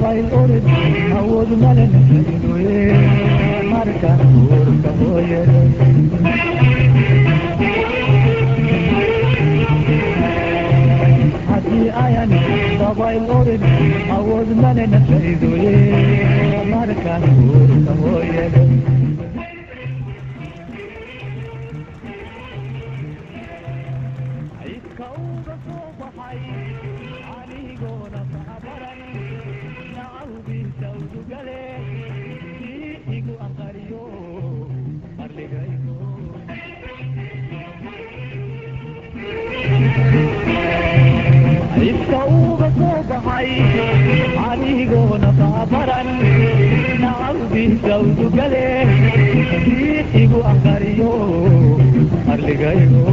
dabayl orod awood male nafaydoye markaan guurka hooyaday haddii ayan dabayl orod awood male nafaydoye markaan guurka hooyaday anigona baabaran nacawdiisa udugale igu aqariyo arligaygo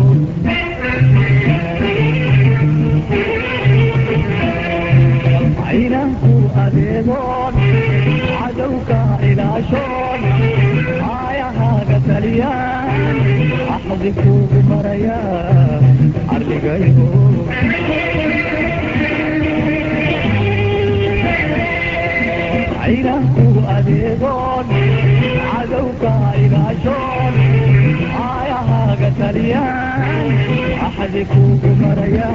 aynanku adeegoon cadowka ilaashoon aayahaaga taliyaan axdi kuugu maraya arligaygo aynanku adeegoon cadowka ilaashoon aayahaaga taliyaan axdi kuugu maraya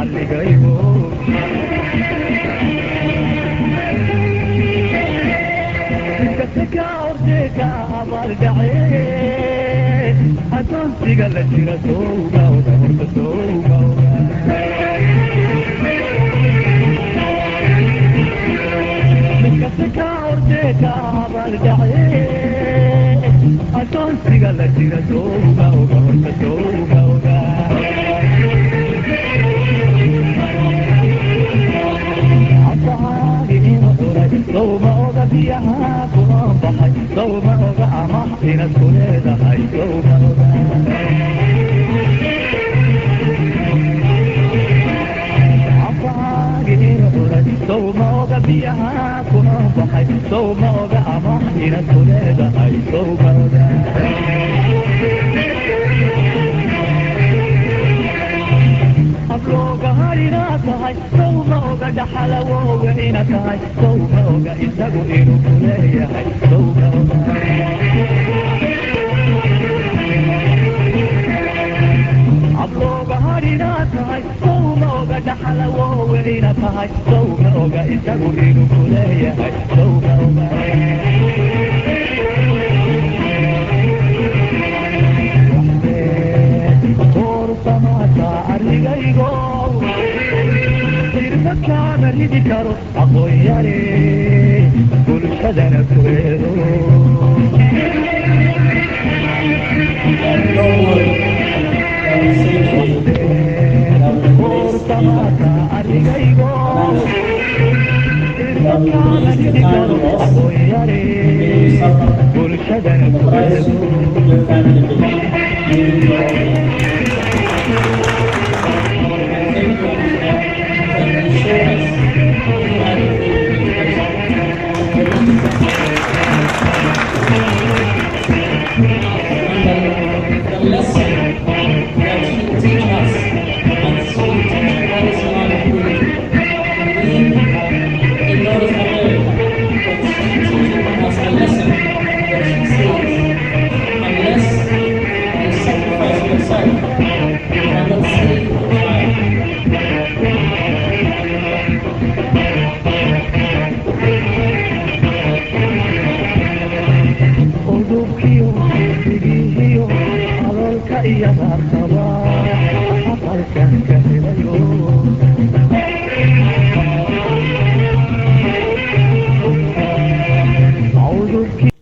arligaygo inkasaka ordeeka abaaldhace adoonsiga la jira sowgawda horta sowgawda inkasaka ordeeka abaaldhace adoonsiga la jira sowgawda horta sowgawda sowma oga biyaha kumaan baxay sowma oga amaah inaad ku leedahay sowma oga cafahaagi ina oray sowma oga biyaha kumaan baxay sowma oga amaah inaad ku leedahay sowma oga ablooga harinaad tahay sowma oga dhaxalawooga ina tahay sowma oga isagu inuu ku leeyahay sowma oga ablooga harinaad tahay sowma oga dhaxalawooga ina tahay sowma oga isagu inuu ku leeyahay sowma oga samata arligaygo irbakaama ridi karo aqoon yare bulshadana kueedo samata arligaygo irbakaama ridi karo aqoon yare bulshadana kueedo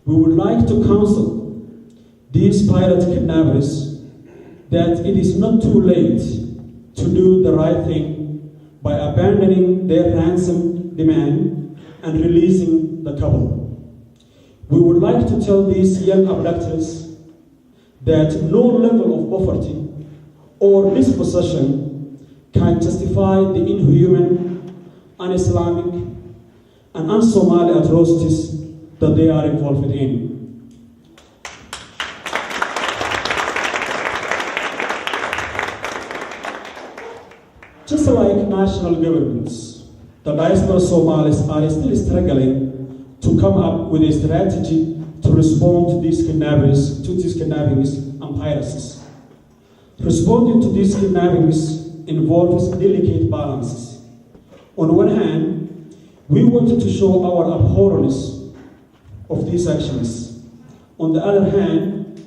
We would like to counsel these pirate kidnappers that it is not too late to do the right thing by abandoning their ransom demand and releasing the couple. We would like to tell these young abductors that no level of poverty or dispossession can justify the inhuman, un-Islamic, and un-Somali atrocities that they are involved in. Just like national governments, the diaspora Somalis are still struggling to come up with a strategy to respond to these kidnappings and piracies. Responding to these kidnappings involves delicate balances. On one hand, we wanted to show our abhorrence of these actions. On the other hand,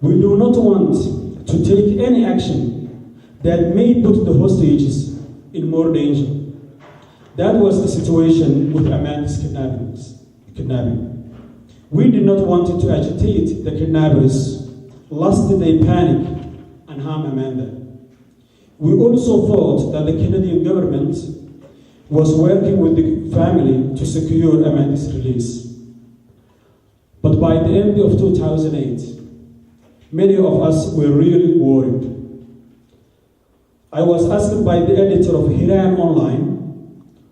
we do not want to take any action that may put the hostages in more danger. That was the situation with Amanda's kidnapping. We did not want to agitate the kidnappers, lest they panic and harm Amanda. We also thought that the Canadian government was working with the family to secure Amanda's release. But by the end of 2008, many of us were really worried. I was asked by the editor of Hiran Online,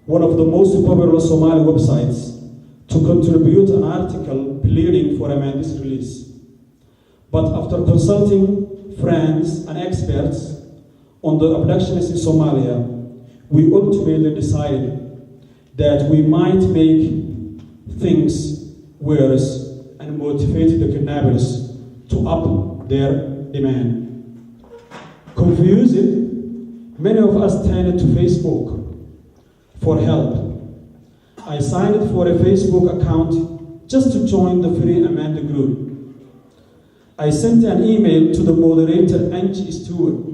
one of the most popular Somali websites, to contribute an article pleading for Amanda's release. But after consulting friends and experts on the abductions in Somalia, we ultimately decided that we might make things worse and motivate the kidnappers to up their demand. Confused, many of us turned to Facebook for help. I signed for a Facebook account just to join the Free Amanda group. I sent an email to the moderator, Angie Stewart.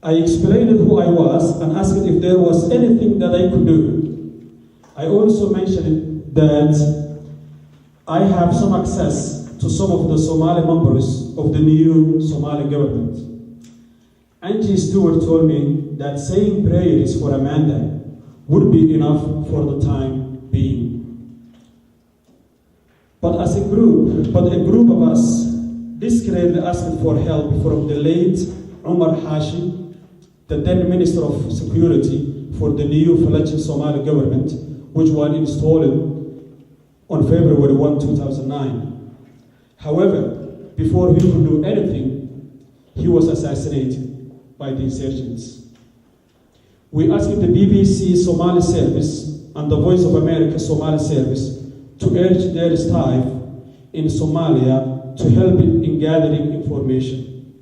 I explained who I was and asked if there was anything that I could do. I also mentioned that I have some access to some of the Somali members of the new Somali government. Angie Stewart told me that saying prayers for Amanda would be enough for the time being. But a group of us discreetly asked for help from the late Omar Hashi, the then Minister of Security for the new fledgling Somali government, which was installed on February 1, 2009. However, before he could do anything, he was assassinated by the insurgents. We asked the BBC Somali Service and the Voice of America Somali Service to urge their staff in Somalia to help in gathering information.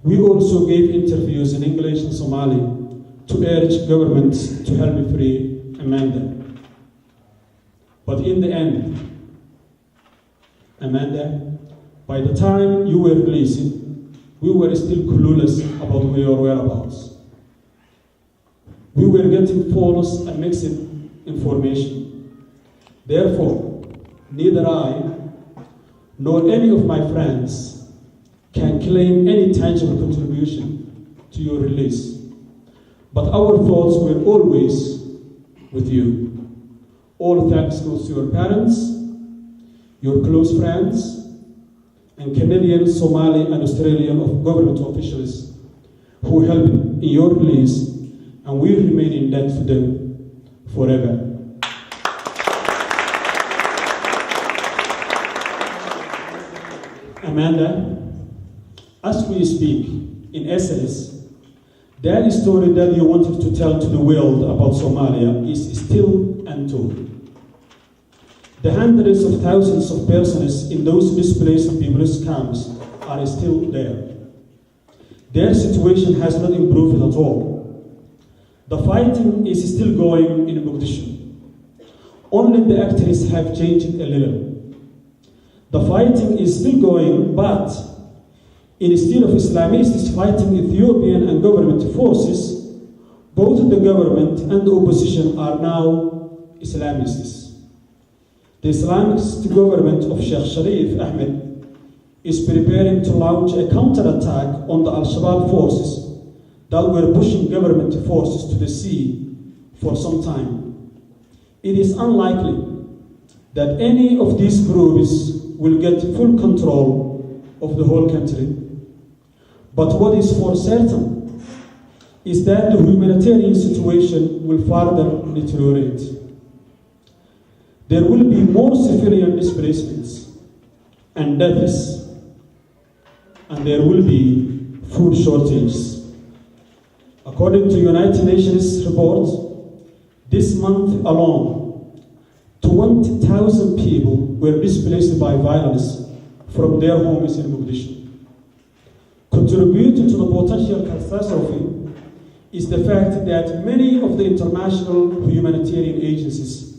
We also gave interviews in English and Somali to urge governments to help free Amanda. But in the end, Amanda, by the time you were released, we were still clueless about your whereabouts. We were getting false and mixed information. Therefore, neither I nor any of my friends can claim any tangible contribution to your release. But our thoughts were always with you. All thanks goes to your parents, your close friends, and Canadian, Somali, and Australian government officials who helped in your release, and we remain in debt to them forever. Amanda, as we speak, in essence, that story that you wanted to tell to the world about Somalia is still untold. The hundreds of thousands of persons in those displaced people's camps are still there. Their situation has not improved at all. The fighting is still going in Mogadishu. Only the actors have changed a little. The fighting is still going, but instead of Islamists fighting Ethiopian and government forces, both the government and the opposition are now Islamists. The Islamist government of Sheikh Sharif Ahmed is preparing to launch a counterattack on the Al-Shabaab forces that were pushing government forces to the sea for some time. It is unlikely that any of these groups will get full control of the whole country. But what is for certain is that the humanitarian situation will further deteriorate. There will be more civilian displacements and deaths, and there will be food shortages. According to United Nations report, This month alone, 20,000 people were displaced by violence from their homes in Mogadishu. Contributing to the potential catastrophe is the fact that many of the international humanitarian agencies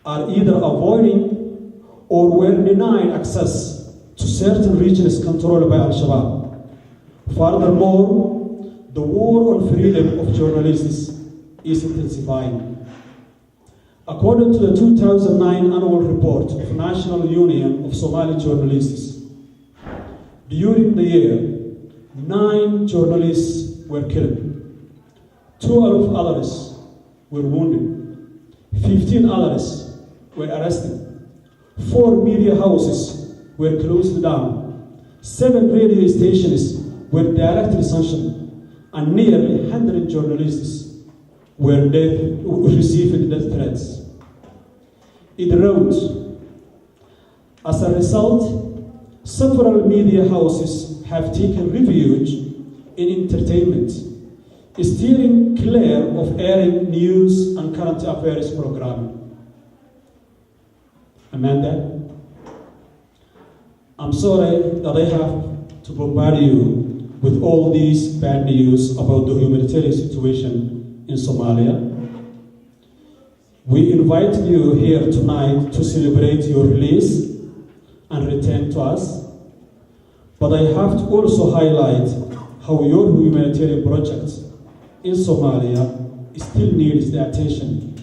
are either avoiding or were denied access to certain regions controlled by Al-Shabaab. Furthermore, the war on freedom of journalists is intensifying. According to the 2009 annual report of National Union of Somali Journalists, during the year, 9 journalists were killed, 12 others were wounded, 15 others were arrested, 4 media houses were closed down, 7 radio stations were directly sanctioned, and nearly 100 journalists received death threats. It wrote, as a result, several media houses have taken refuge in entertainment, steering clear of airing news and current affairs programming. Amanda, I'm sorry that I have to bombard you with all these bad news about the humanitarian situation in Somalia. We invite you here tonight to celebrate your release and return to us. But I have to also highlight how your humanitarian project in Somalia still needs the attention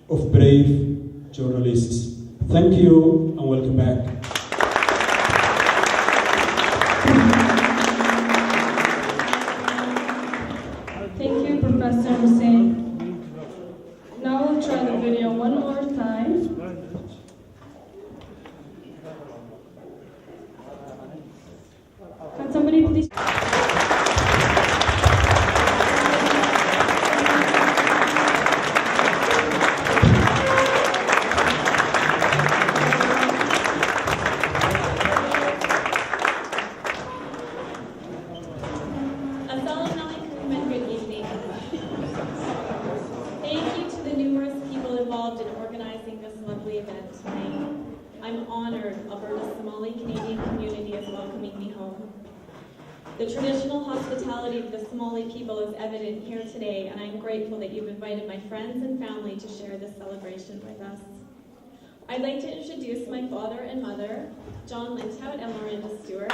of brave journalists. Thank you and welcome back. Thank you, Professor Hussein. Now we'll try the video one more time. Can somebody please... The traditional hospitality of the Somali people is evident here today, and I'm grateful that you've invited my friends and family to share this celebration with us. I'd like to introduce my father and mother, John Lintout and Lorinda Stewart.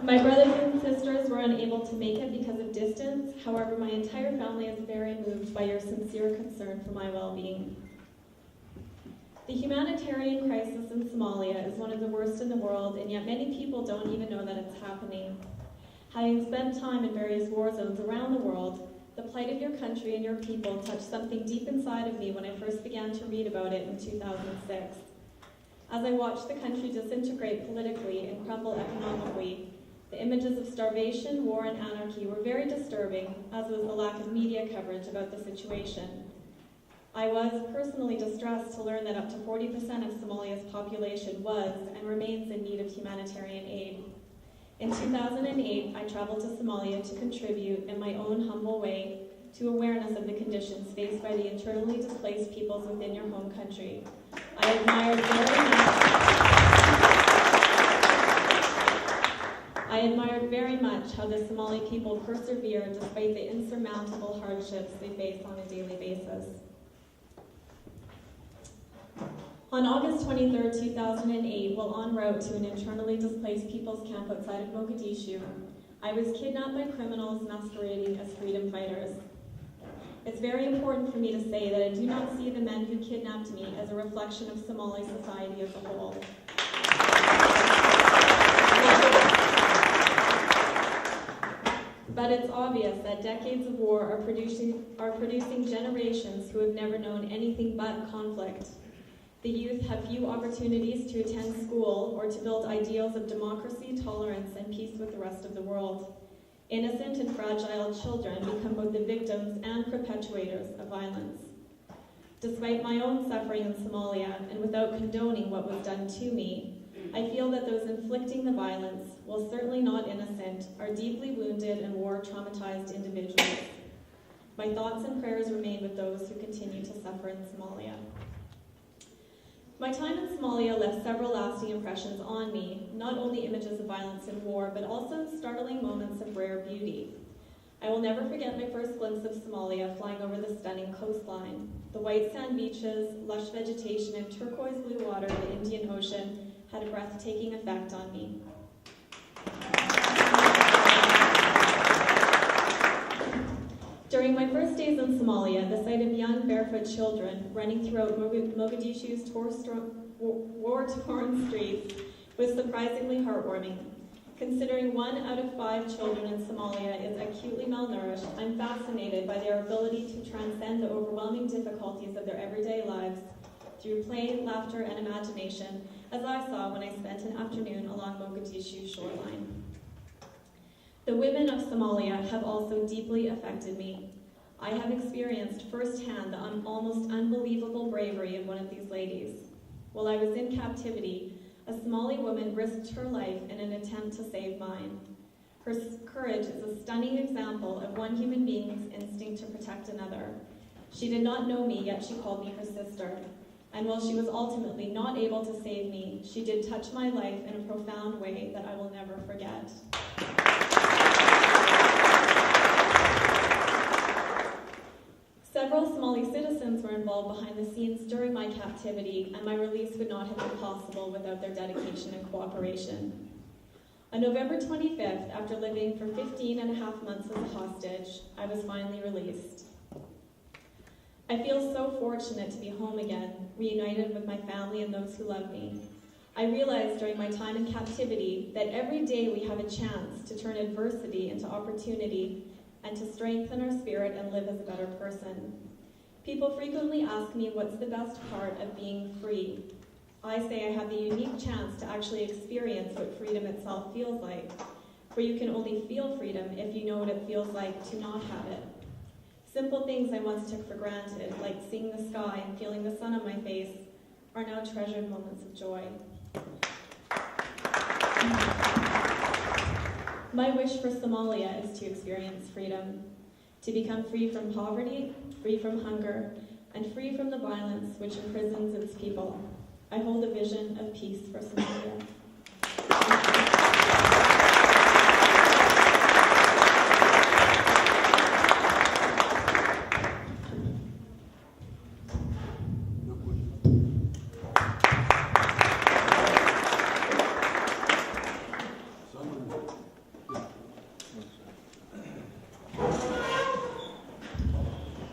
My brothers and sisters were unable to make it because of distance. However, my entire family is very moved by your sincere concern for my well-being. The humanitarian crisis in Somalia is one of the worst in the world, and yet many people don't even know that it's happening. Having spent time in various war zones around the world, the plight of your country and your people touched something deep inside of me when I first began to read about it in 2006. As I watched the country disintegrate politically and crumble economically, the images of starvation, war, and anarchy were very disturbing, as was the lack of media coverage about the situation. I was personally distressed to learn that up to 40% of Somalia's population was and remains in need of humanitarian aid. In 2008, I traveled to Somalia to contribute, in my own humble way, to awareness of the conditions faced by the internally displaced peoples within your home country. I admired very much how the Somali people persevere despite the insurmountable hardships they face on a daily basis. On August 23, 2008, while en route to an internally displaced people's camp outside of Mogadishu, I was kidnapped by criminals masquerading as freedom fighters. It's very important for me to say that I do not see the men who kidnapped me as a reflection of Somali society as a whole. But it's obvious that decades of war are producing generations who have never known anything but conflict. The youth have few opportunities to attend school or to build ideals of democracy, tolerance, and peace with the rest of the world. Innocent and fragile children become both the victims and perpetuators of violence. Despite my own suffering in Somalia, and without condoning what was done to me, I feel that those inflicting the violence, while certainly not innocent, are deeply wounded and war-traumatized individuals. My thoughts and prayers remain with those who continue to suffer in Somalia. My time in Somalia left several lasting impressions on me, not only images of violence and war, but also startling moments of rare beauty. I will never forget my first glimpse of Somalia flying over the stunning coastline. The white sand beaches, lush vegetation, and turquoise blue water of the Indian Ocean had a breathtaking effect on me. During my first days in Somalia, the sight of young barefoot children running throughout Mogadishu's war-torn streets was surprisingly heartwarming. Considering 1 out of 5 children in Somalia is acutely malnourished, I'm fascinated by their ability to transcend the overwhelming difficulties of their everyday lives through play, laughter, and imagination, as I saw when I spent an afternoon along Mogadishu's shoreline. The women of Somalia have also deeply affected me. I have experienced firsthand the almost unbelievable bravery of one of these ladies. While I was in captivity, a Somali woman risked her life in an attempt to save mine. Her courage is a stunning example of one human being's instinct to protect another. She did not know me, yet she called me her sister. And while she was ultimately not able to save me, she did touch my life in a profound way that I will never forget. Several Somali citizens were involved behind the scenes during my captivity, and my release would not have been possible without their dedication and cooperation. On November 25th, after living for 15 and a half months as a hostage, I was finally released. I feel so fortunate to be home again, reunited with my family and those who love me. I realized during my time in captivity that every day we have a chance to turn adversity into opportunity and to strengthen our spirit and live as a better person. People frequently ask me what's the best part of being free. I say I have the unique chance to actually experience what freedom itself feels like, for you can only feel freedom if you know what it feels like to not have it. Simple things I once took for granted, like seeing the sky and feeling the sun on my face, are now treasured moments of joy. My wish for Somalia is to experience freedom, to become free from poverty, free from hunger, and free from the violence which imprisons its people. I hold a vision of peace for Somalia.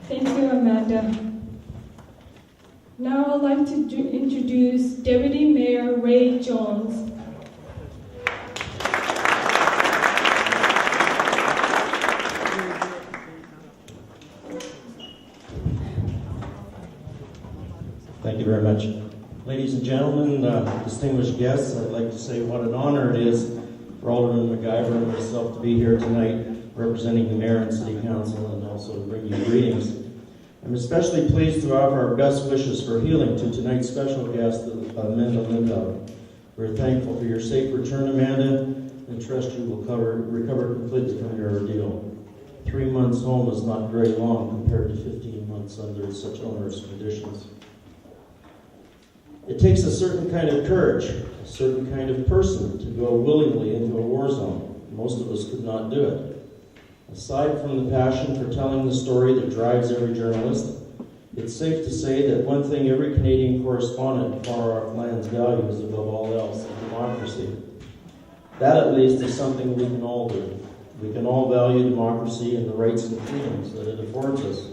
Thank you, Amanda. Now I'd like to introduce Deputy Mayor Ray Jones. Thank you very much. Ladies and gentlemen, distinguished guests, I'd like to say what an honor it is for Alderman MacIver and myself to be here tonight representing the Mayor and City Council and also to bring you greetings. I'm especially pleased to offer our best wishes for healing to tonight's special guest, Amanda Lindau. We're thankful for your safe return, Amanda, and trust you will recover completely from your ordeal. 3 months home is not very long compared to 15 months under such onerous conditions. It takes a certain kind of courage, a certain kind of person to go willingly into a war zone. Most of us could not do it. Aside from the passion for telling the story that drives every journalist, it's safe to say that one thing every Canadian correspondent far off lands values above all else is democracy. That, at least, is something we can all do. We can all value democracy and the rights and freedoms that it affords us.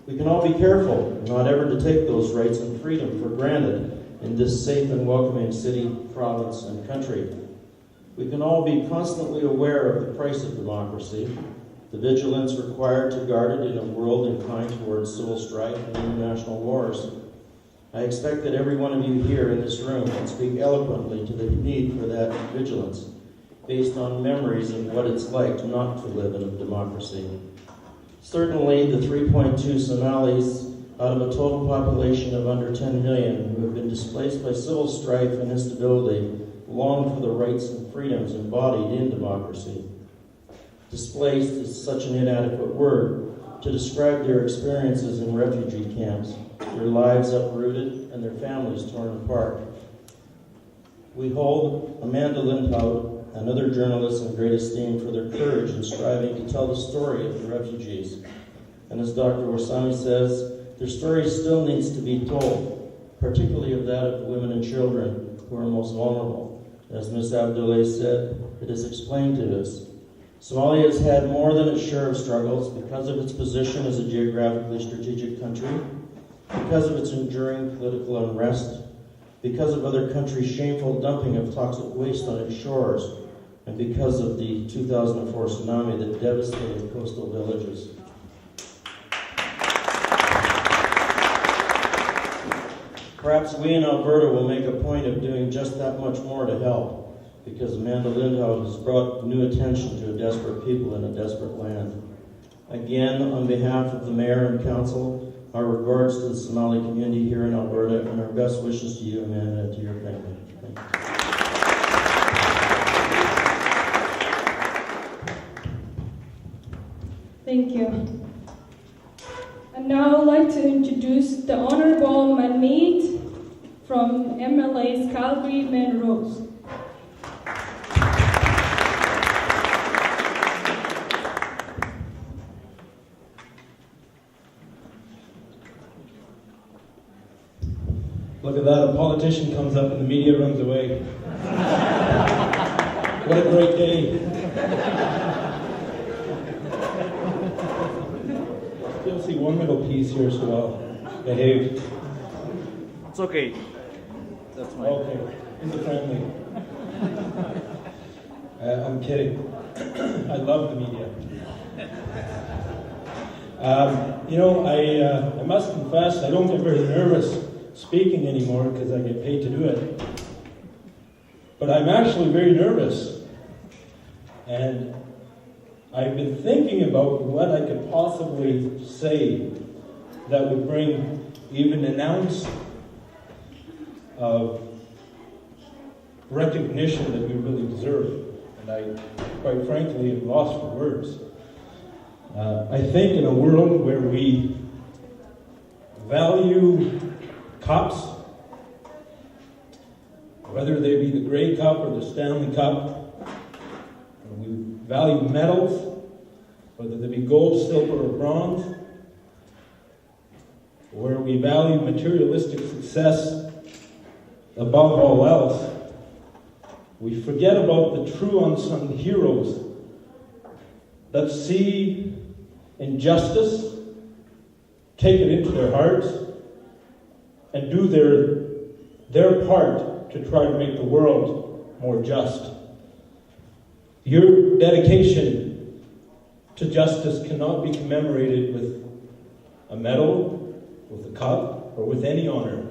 We can all be careful not ever to take those rights and freedom for granted in this safe and welcoming city, province, and country. We can all be constantly aware of the price of democracy, the vigilance required to guard it in a world inclined towards civil strife and international wars. I expect that every one of you here in this room can speak eloquently to the need for that vigilance, based on memories of what it's like not to live in a democracy. Certainly, the 3.2 Somalis out of a total population of under 10 million who have been displaced by civil strife and instability long for the rights and freedoms embodied in democracy. Displaced is such an inadequate word to describe their experiences in refugee camps, their lives uprooted and their families torn apart. We hold Amanda Lindhout and other journalists in great esteem for their courage in striving to tell the story of the refugees. And as Dr. Warsame says, their story still needs to be told, particularly of that of the women and children who are most vulnerable. As Ms. Abdoulaye said, it is explained to us. Somalia has had more than its share of struggles because of its position as a geographically strategic country, because of its enduring political unrest, because of other countries' shameful dumping of toxic waste on its shores, and because of the 2004 tsunami that devastated coastal villages. Perhaps we in Alberta will make a point of doing just that much more to help, because Amanda Lindhout has brought new attention to a desperate people in a desperate land. Again, on behalf of the Mayor and Council, our regards to the Somali community here in Alberta, and our best wishes to you, Amanda, and to your family. Thank you. And now I'd like to introduce the Honorable Manmeet from MLA's Calgary Melrose. Look at that, a politician comes up and the media runs away. What a great day. You'll see one little piece here, so I'll behave. It's okay. That's my... Okay, it's a friendly. I'm kidding. I love the media. I must confess, I don't get very nervous speaking anymore because I get paid to do it. But I'm actually very nervous. And I've been thinking about what I could possibly say that would bring even an ounce of recognition that we really deserve. And I, quite frankly, am lost for words. I think in a world where we value cups, whether they be the Grey Cup or the Stanley Cup, we value medals, whether they be gold, silver, or bronze, where we value materialistic success above all else, we forget about the true unsung heroes that see injustice, take it into their hearts, and do their part to try to make the world more just. Your dedication to justice cannot be commemorated with a medal, with a cup, or with any honor.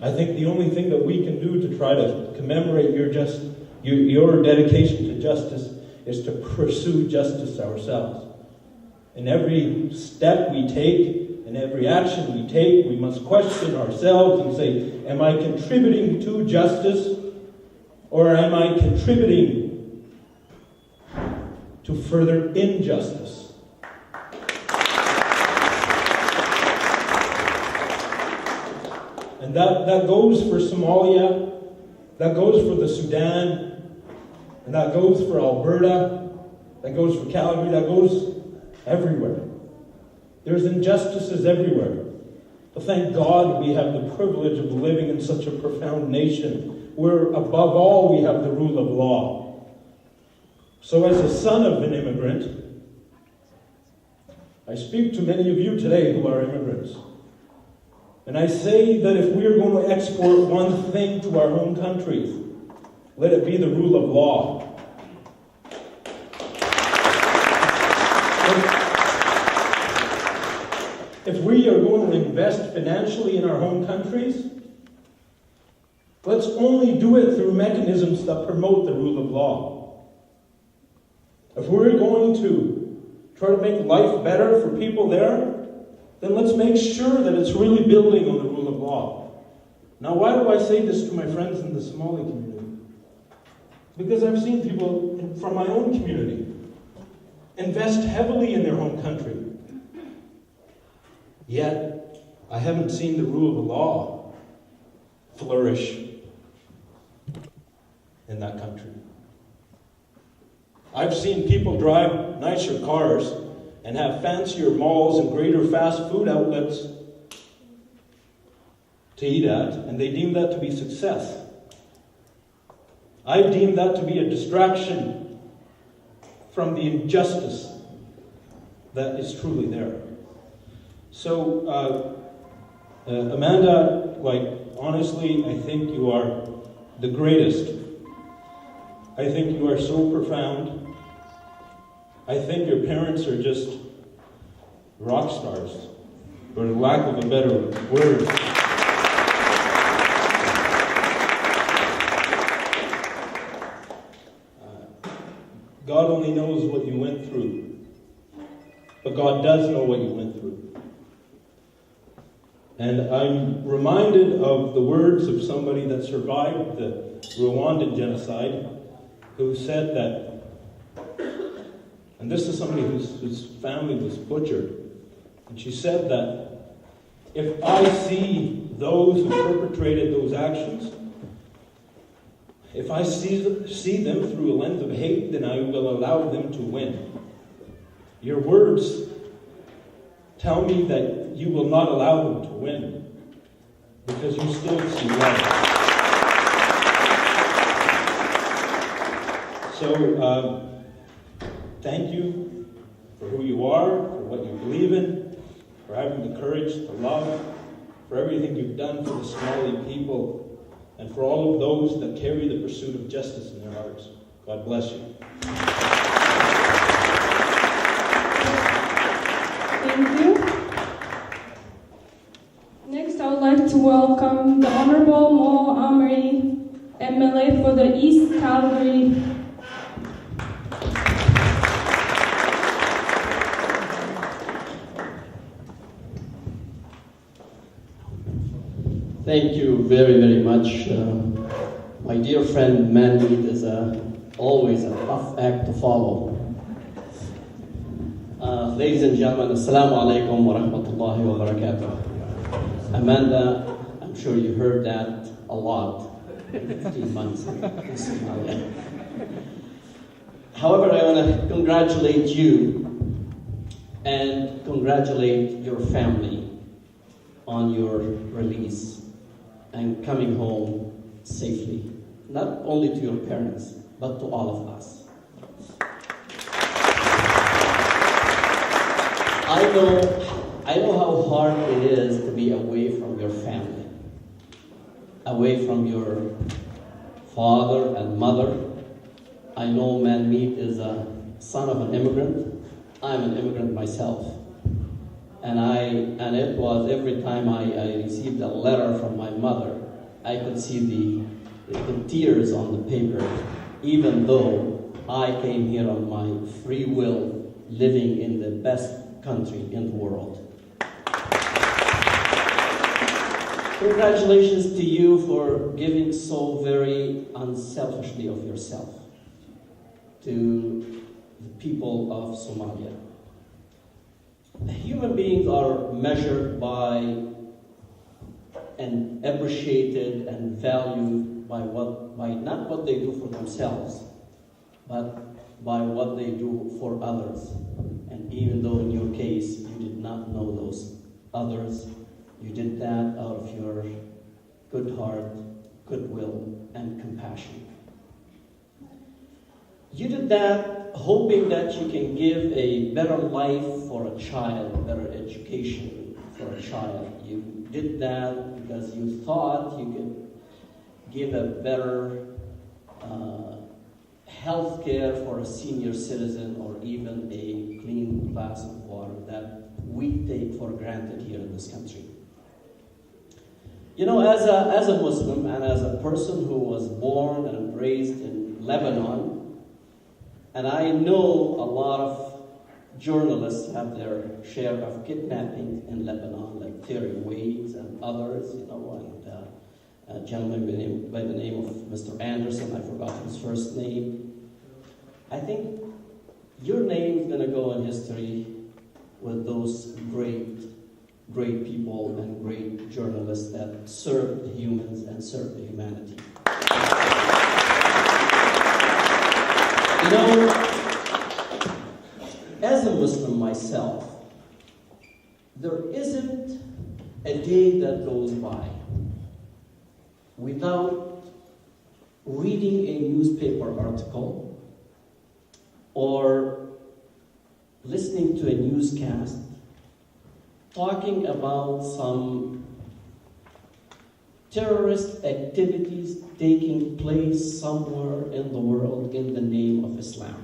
I think the only thing that we can do to try to commemorate your dedication to justice is to pursue justice ourselves. In every step we take, in every action we take, we must question ourselves and say, am I contributing to justice, or am I contributing to further injustice? And that goes for Somalia, that goes for the Sudan, and that goes for Alberta, that goes for Calgary, that goes everywhere. There's injustices everywhere. But thank God we have the privilege of living in such a profound nation where above all we have the rule of law. So as a son of an immigrant, I speak to many of you today who are immigrants. And I say that if we are going to export one thing to our home countries, let it be the rule of law. If we are going to invest financially in our home countries, let's only do it through mechanisms that promote the rule of law. If we're going to try to make life better for people there, then let's make sure that it's really building on the rule of law. Now, why do I say this to my friends in the Somali community? Because I've seen people from my own community invest heavily in their home country. Yet, I haven't seen the rule of law flourish in that country. I've seen people drive nicer cars and have fancier malls and greater fast food outlets to eat at, and they deem that to be success. I deem that to be a distraction from the injustice that is truly there. So, Amanda, honestly, I think you are the greatest. I think you are so profound. I think your parents are just rock stars, for lack of a better word. God only knows what you went through, but God does know what you went through. And I'm reminded of the words of somebody that survived the Rwandan genocide, who said that, and this is somebody whose family was butchered, and she said that, if I see those who perpetrated those actions, if I see them through a lens of hate, then I will allow them to win. Your words tell me that you will not allow them to win, because you still see love. So, thank you for who you are, for what you believe in, for having the courage to love, for everything you've done for the Somali people, and for all of those that carry the pursuit of justice in their hearts. God bless you. Thank you. Next, I would like to welcome the Honorable Mo Amri, MLA for the East Calgary. Thank you very, very much. My dear friend Manmeet is always a tough act to follow. Ladies and gentlemen, Assalamu alaikum wa rahmatullahi wa barakatuh. Amanda, I'm sure you heard that a lot in 15 months in Somalia. However, I want to congratulate you and congratulate your family on your release and coming home safely, not only to your parents, but to all of us. I know how hard it is to be away from your family, away from your father and mother. I know Manmeet is a son of an immigrant. I'm an immigrant myself. And it was every time I received a letter from my mother, I could see the tears on the paper, even though I came here on my free will, living in the best country in the world. Congratulations to you for giving so very unselfishly of yourself to the people of Somalia. Human beings are measured by and appreciated and valued by not what they do for themselves, but by what they do for others. And even though in your case you did not know those others, you did that out of your good heart, goodwill, and compassion. You did that hoping that you can give a better life for a child, better education for a child. You did that because you thought you could give a better health care for a senior citizen, or even a clean glass of water that we take for granted here in this country. You know, as a Muslim and as a person who was born and raised in Lebanon, and I know a lot of journalists have their share of kidnapping in Lebanon, like Terry Waits and others, a gentleman by the name of Mr. Anderson. I forgot his first name. I think your name is going to go in history with those great people and great journalists that serve the humans and serve the humanity. You know, as a Muslim myself, there isn't a day that goes by without reading a newspaper article or listening to a newscast talking about some terrorist activities taking place somewhere in the world in the name of Islam.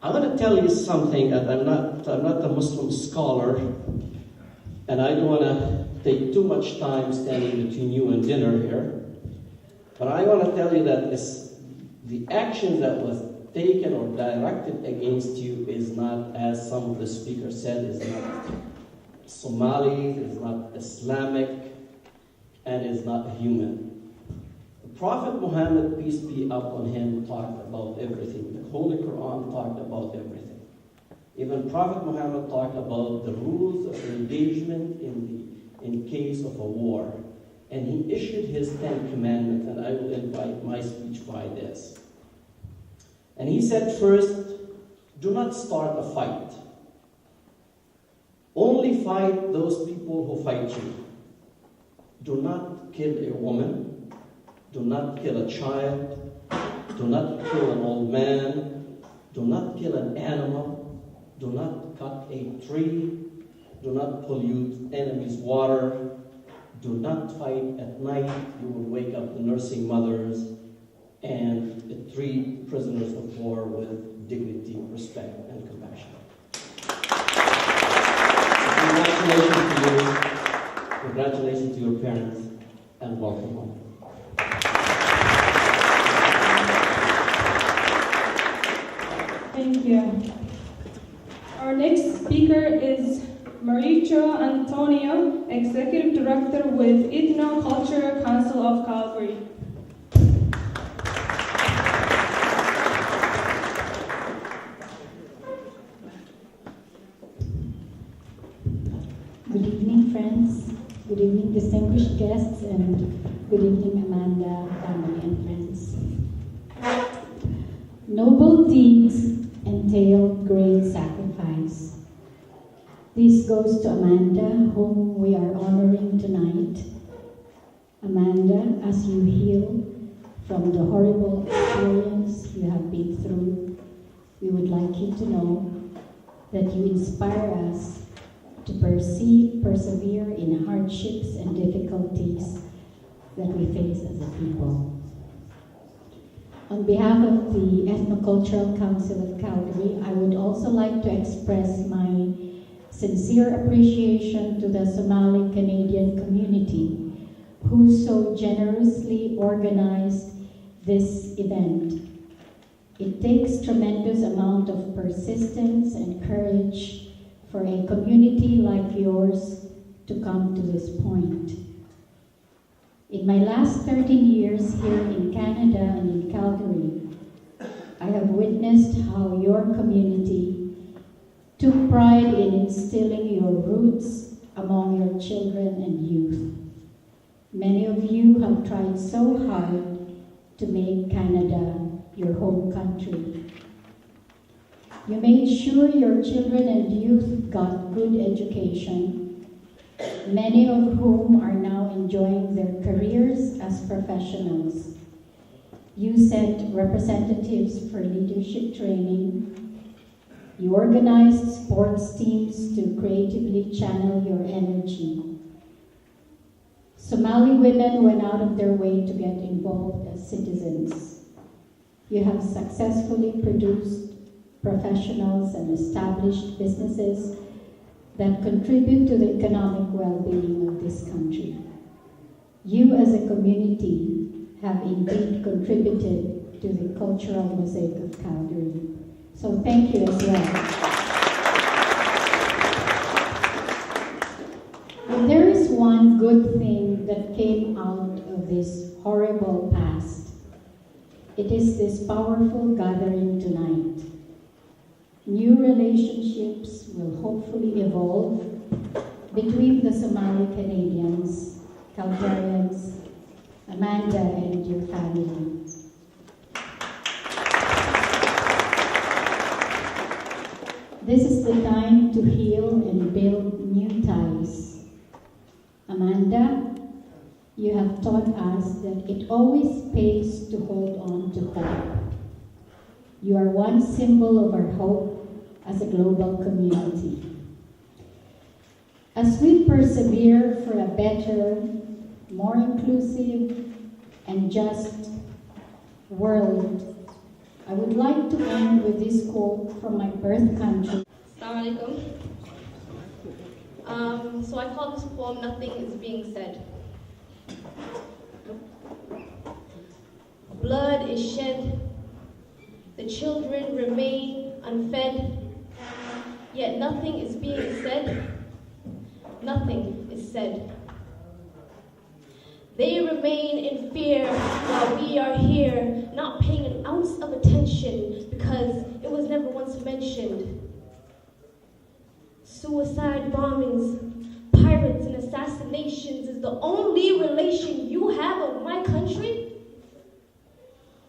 I'm going to tell you something, and I'm not a Muslim scholar, and I don't want to take too much time standing between you and dinner here, but I want to tell you that the action that was taken or directed against you is not, as some of the speakers said, is not Somali, is not Islamic, and is not human. The Prophet Muhammad, peace be upon him, talked about everything. The Holy Quran talked about everything. Even Prophet Muhammad talked about the rules of engagement in case of a war. And he issued his 10 commandments, and I will invite my speech by this. And he said, first, do not start a fight. Only fight those people who fight you. Do not kill a woman. Do not kill a child. Do not kill an old man. Do not kill an animal. Do not cut a tree. Do not pollute enemy's water. Do not fight at night. You will wake up the nursing mothers. And treat prisoners of war with dignity, respect, and compassion. Congratulations to you. Congratulations to your parents, and welcome home. Thank you. Our next speaker is Mauricio Antonio, Executive Director with Ethnocultural Council of Calgary. Good evening, friends. Good evening, distinguished guests, and good evening, Amanda, family, and friends. Noble deeds entail great sacrifice. This goes to Amanda, whom we are honoring tonight. Amanda, as you heal from the horrible experience you have been through, we would like you to know that you inspire us to persevere in hardships and difficulties that we face as a people. On behalf of the Ethnocultural Council of Calgary, I would also like to express my sincere appreciation to the Somali Canadian community who so generously organized this event. It takes tremendous amount of persistence and courage for a community like yours to come to this point. In my last 13 years here in Canada and in Calgary, I have witnessed how your community took pride in instilling your roots among your children and youth. Many of you have tried so hard to make Canada your home country. You made sure your children and youth got good education, many of whom are now enjoying their careers as professionals. You sent representatives for leadership training. You organized sports teams to creatively channel your energy. Somali women went out of their way to get involved as citizens. You have successfully produced professionals and established businesses that contribute to the economic well-being of this country. You as a community have indeed contributed to the cultural mosaic of Calgary. So thank you as well. If there is one good thing good that came out of this horrible past. It is this powerful gathering tonight. New relationships will hopefully evolve between the Somali Canadians, Calgarians, Amanda and your family. This is the time to heal and build new ties. Amanda, you have taught us that it always pays to hold on to hope. You are one symbol of our hope as a global community. As we persevere for a better, more inclusive, and just world, I would like to end with this quote from my birth country. Assalamu alaikum. So I call this poem Nothing is Being Said. Blood is shed, the children remain unfed, yet nothing is being said, nothing is said. They remain in fear while we are here, not paying an ounce of attention because it was never once mentioned. Suicide bombings, pirates and assassinations is the only relation you have of my country?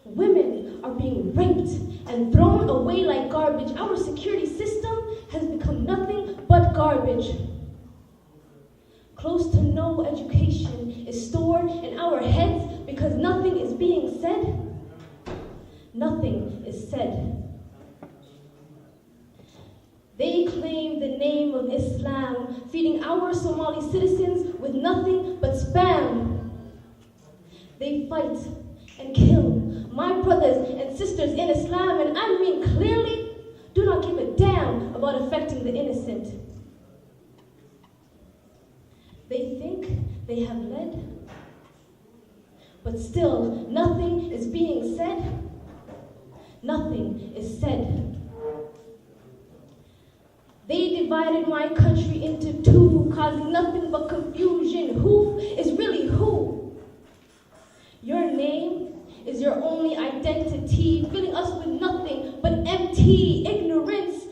Women are being raped and thrown away like garbage. Our security system has become nothing but garbage. Close to no education is stored in our heads because nothing is being said. Nothing is said. They claim the name of Islam, feeding our Somali citizens with nothing but spam. They fight and kill my brothers and sisters in Islam, and I mean clearly, do not give a damn about affecting the innocent. They think they have led, but still nothing is being said. Nothing is said. They divided my country into two, causing nothing but confusion. Who is really who? Your name is your only identity, filling us with nothing but empty ignorance.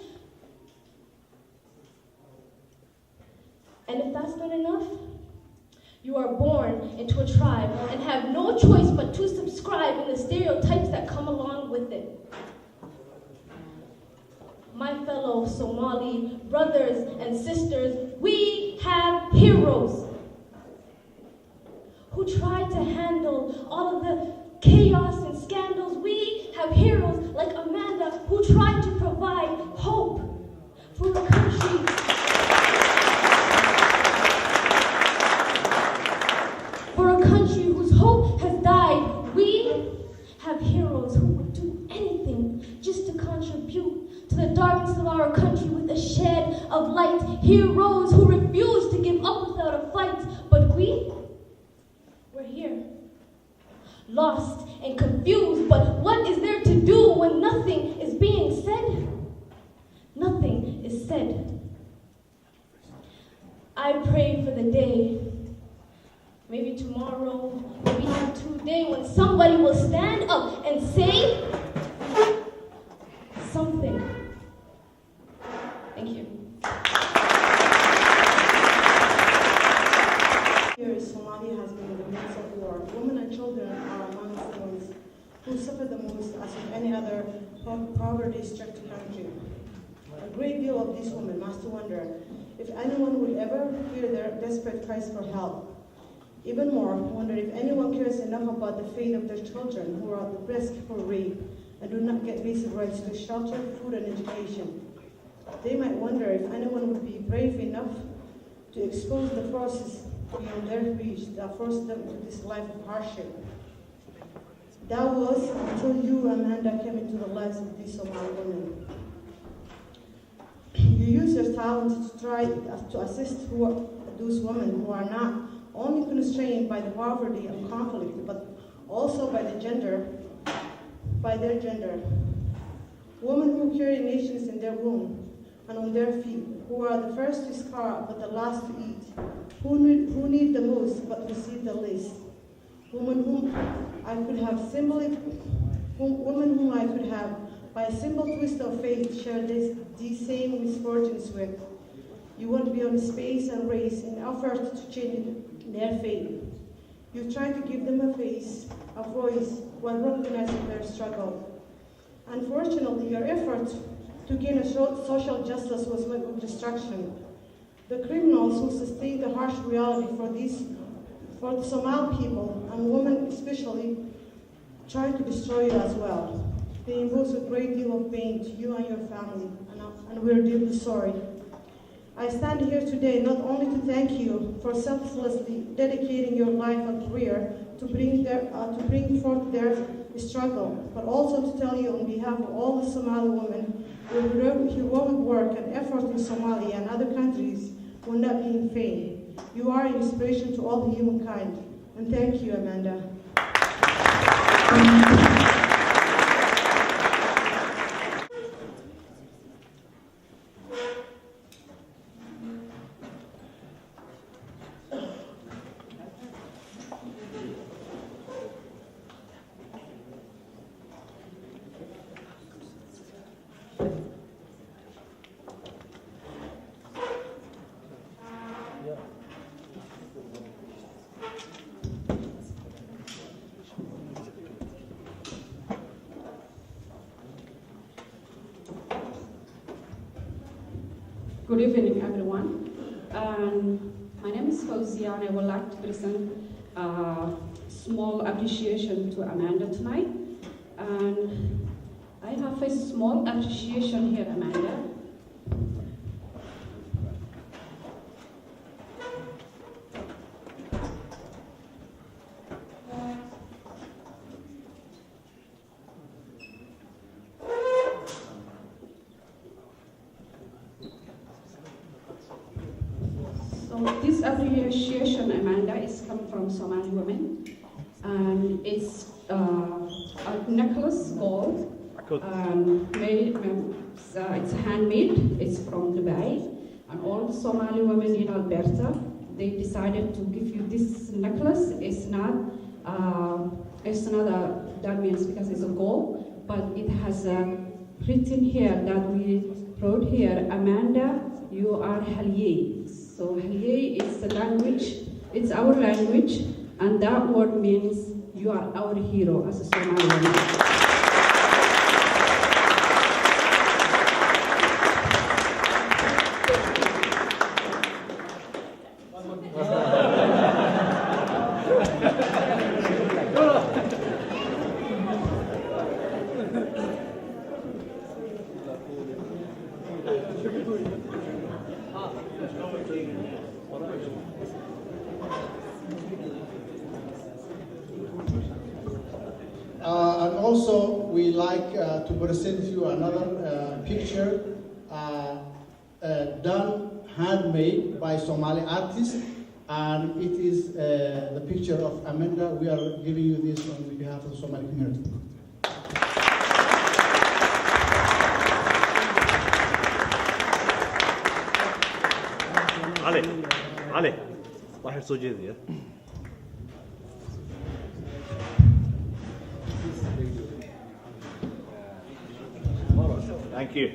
And if that's not enough, you are born into a tribe and have no choice but to subscribe in the stereotypes that come along with it. My fellow Somali brothers and sisters, we have heroes who try to handle all of the chaos and scandals. We have heroes like Amanda who tried to provide hope for a country. For a country whose hope has died. We have heroes who would do anything just to contribute to the darkness of our country with a shed of light. Heroes who refuse to give up without a fight. But we're here, lost and confused. But what is there to do when nothing is being said? Nothing is said. I pray for the day, maybe tomorrow, maybe even today, when somebody will stand up and say something. Thank you. Here, Somalia has been in the midst of war. Women and children are among the ones who suffer the most as in any other poverty-stricken country. A great deal of these women must wonder if anyone will ever hear their desperate cries for help. Even more, wonder if anyone cares enough about the fate of their children who are at risk for rape and do not get basic rights to shelter, food, and education. They might wonder if anyone would be brave enough to expose the forces beyond their reach that forced them to this life of hardship. That was until you, Amanda, came into the lives of these Somali women. You use your talent to try to assist those women who are not only constrained by the poverty and conflict, but also by their gender. Women who carry nations in their womb, and on their feet, who are the first to starve but the last to eat, who need the most but receive the least, women whom I could have, by a simple twist of fate, share these same misfortunes with. You won't be on space and race in effort to change their fate. You try to give them a face, a voice, while recognizing their struggle. Unfortunately, your effort to gain a social justice was met with destruction. The criminals who sustain the harsh reality for the Somali people, and women especially, try to destroy you as well. They impose a great deal of pain to you and your family, and we're deeply sorry. I stand here today not only to thank you for selflessly dedicating your life and career to bring forth their struggle, but also to tell you on behalf of all the Somali women, your heroic work and effort in Somalia and other countries will not be in vain. You are an inspiration to all humankind. And thank you, Amanda. Good evening, everyone. My name is Fauzia, and I would like to present a small appreciation to Amanda tonight. And I have a small appreciation here, Amanda. This appreciation, Amanda, is coming from Somali women, and it's a necklace gold, it's handmade, it's from Dubai, and all the Somali women in Alberta, they decided to give you this necklace. It's not that means because it's a gold, but it has written here that we wrote here, Amanda, you are Halye. So Halye is the language, it's our language, and that word means you are our hero as a Somali woman. And also, we like to present you another picture done, handmade by Somali artists, and it is the picture of Amanda. We are giving you this on behalf of the Somali community. Ali, واحد سجدي. Thank you.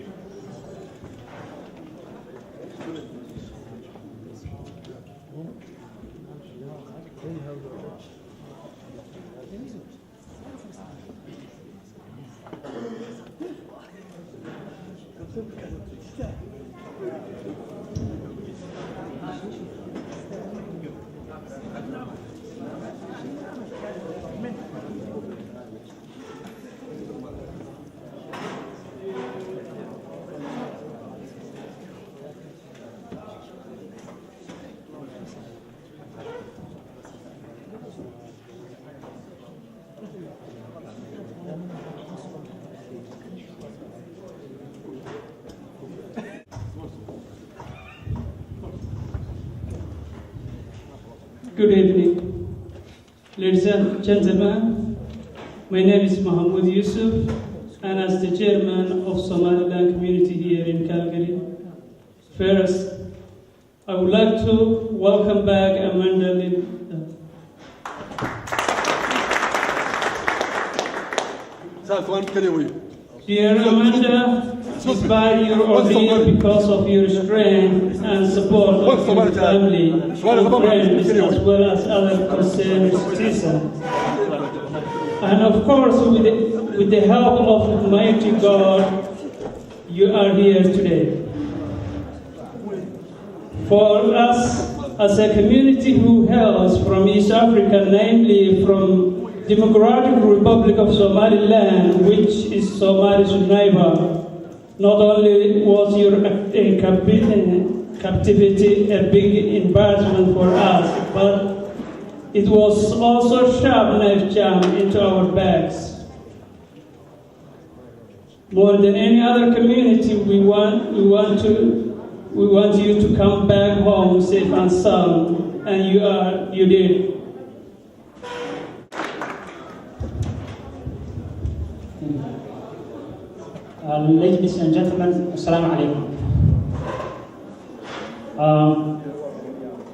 Good evening, ladies and gentlemen. My name is Mahmoud Yusuf, and as the chairman of Somaliland community here in Calgary, like to welcome back Amanda Linda. Dear Amanda, despite your ordeal, because of your strength and support of your family and friends, as well as other concerned citizens, and of course with the help of Almighty God, you are here today. For us as a community who hails from East Africa, namely from Democratic Republic of Somaliland, which is Somali's neighbor, not only was your captivity a big embarrassment for us, but it was also a sharp knife jam into our backs. More than any other community, we want you to come back home safe and sound, and you did. Ladies and gentlemen, Assalamu alaikum.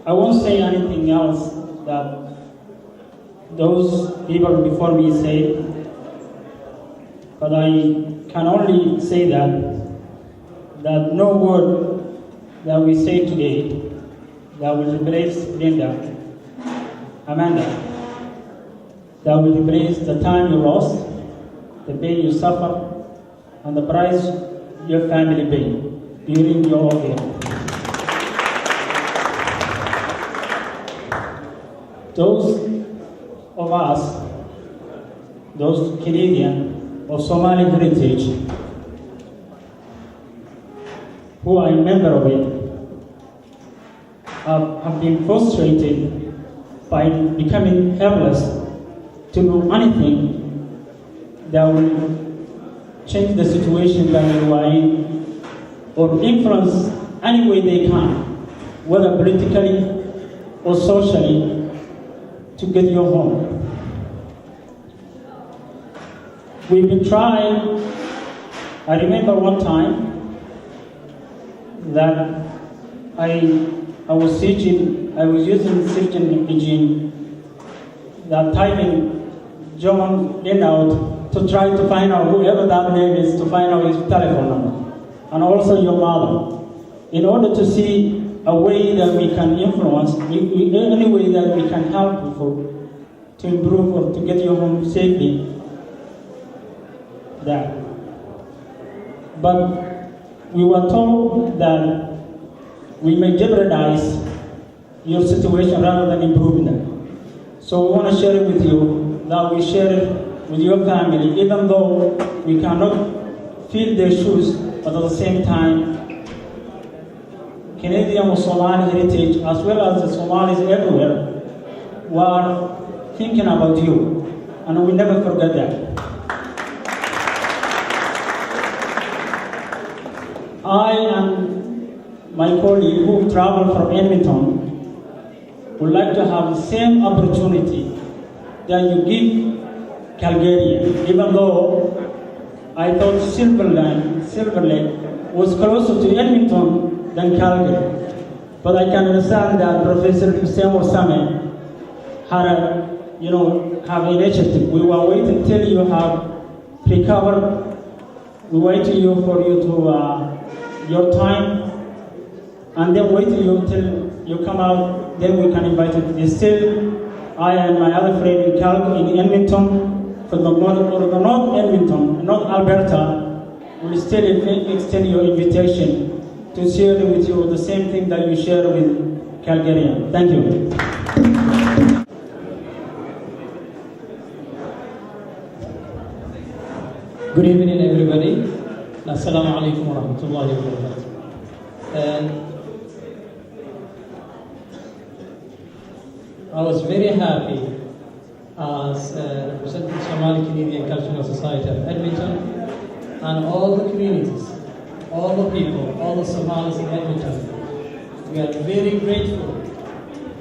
I won't say anything else that those people before me said, but I can only say that no word that we say today that will replace Linda, Amanda, that will replace the time you lost, the pain you suffered, and the price your family paid during your ordeal. Those of us, those Canadian or Somali heritage, who are a member of it, have been frustrated by becoming helpless to do anything that will change the situation that you are in, or influence any way they can, whether politically or socially, to get you home. We've been trying. I remember one time that I was using search engine, that typing John Lennart to try to find out whoever that name is, to find out his telephone number, and also your mother, in order to see a way that we can influence, any way that we can help people to improve or to get you home safely. That. But we were told that we may jeopardize your situation rather than improving it. So we want to share it with you, that we share it with your family, even though we cannot feel their shoes, but at the same time, Canadian or Somali heritage, as well as the Somalis everywhere, were thinking about you, and we never forget that. I and my colleague who traveled from Edmonton would like to have the same opportunity that you give Calgary, even though I thought Silver Lake was closer to Edmonton than Calgary. But I can understand that Professor Hussein Osame had have initiative. We were waiting till you have recovered. We wait for you to your time, and then wait till you come out. Then we can invite you. Still, I and my other friend in Calgary, in Edmonton, for the North Edmonton, North Alberta, will still extend your invitation to share with you the same thing that you share with Calgarian. Thank you. Good evening, everybody. Assalamu alaikum wa rahmatullahi wa barakatuh. I was very happy as representing Somali Canadian Cultural Society of Edmonton and all the communities, all the people, all the Somalis in Edmonton. We are very grateful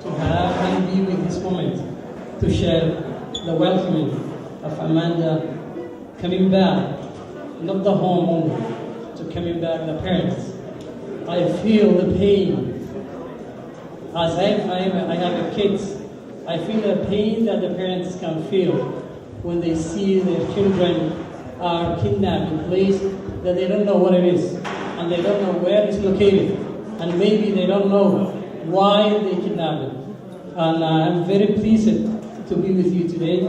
to have and be with this moment to share the welcoming of Amanda coming back, not the home only, to coming back the parents. I feel the pain as I have kids, I feel the pain that the parents can feel when they see their children are kidnapped in a place that they don't know what it is, and they don't know where it's located, and maybe they don't know why they kidnapped them. And I'm very pleased to be with you today,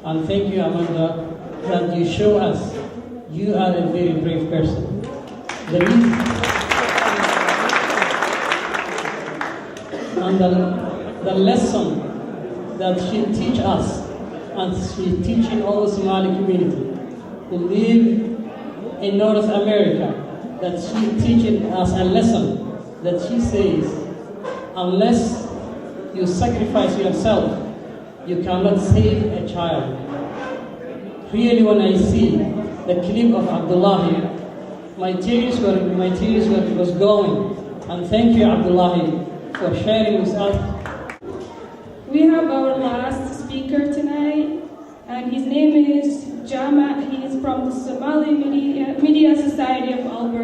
and thank you, Amanda, that you show us you are a very brave person. The reason, and the lesson that she teach us, and she teaching all the Somali community who live in North America, that she teaching us a lesson that she says, unless you sacrifice yourself, you cannot save a child. Really, when I see the clip of Abdullahi, my tears was going. And thank you, Abdullahi, for sharing with us. We have our last speaker tonight, and his name is Jama. He is from the Somali Media Society of Alberta.